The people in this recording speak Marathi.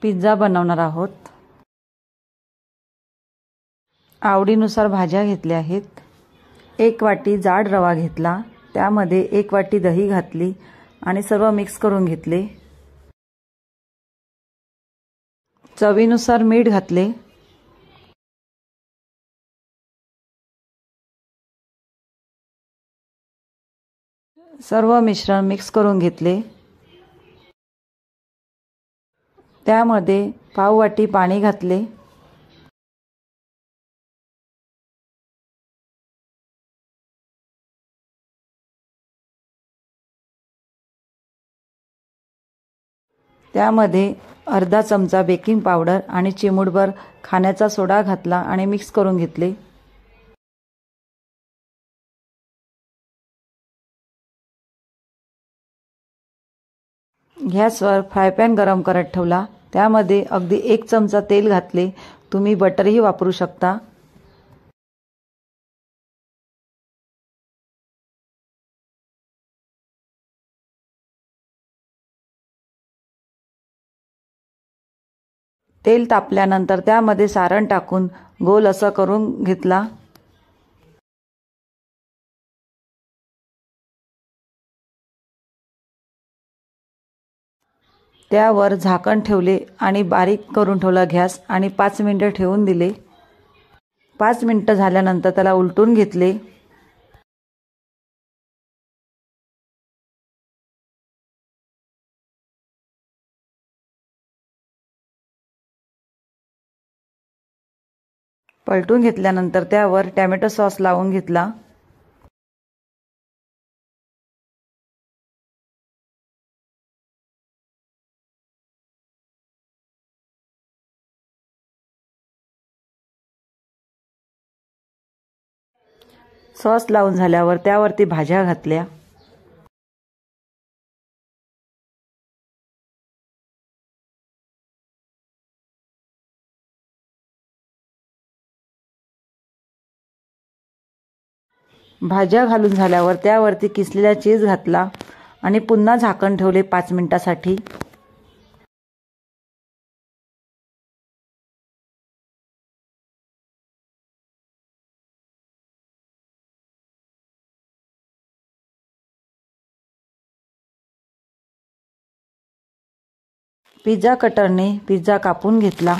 पिझ्झा बनवणार आहोत। आवडीनुसार भाज्या घेतल्या आहेत। 1 वाटी जाड रवा घेतला, त्यामध्ये 1 वाटी दही घातली आणि सर्व मिक्स करून घेतले। चवीनुसार मीठ घातले। सर्व मिश्रण मिक्स करून घेतले। त्यामध्ये पाव वाटी पाणी घातले। त्यामध्ये अर्धा चमचा बेकिंग पावडर आणि चिमूटभर खाण्याचा सोडा घातला आणि मिक्स करून घेतले। गॅसवर फ्राय पॅन गरम करत ठेवला। त्यामध्ये अगदी 1 चमचा तेल घातले। तुम्ही बटरही वापरू शकता। तेल तापल्यानंतर त्यामध्ये सारण टाकून गोल असं करून घेतला। त्यावर झाकण ठेवले आणि बारीक करून ठेवला गॅस आणि 5 मिनिटे ठेवून दिले। 5 मिनिटे झाल्यानंतर त्याला उलटून घेतले। पलटून घेतल्यानंतर त्यावर टोमॅटो सॉस लावून घेतला। सॉस लावून झाल्यावर त्यावरती भाज्या घातल्या। भाज्या घालून झाल्यावर त्यावरती किसलेला चीज घातला आणि पुन्हा झाकण ठेवले 5 मिनिटांसाठी। पिझ्झा कटरने पिझ्झा कापून घेतला।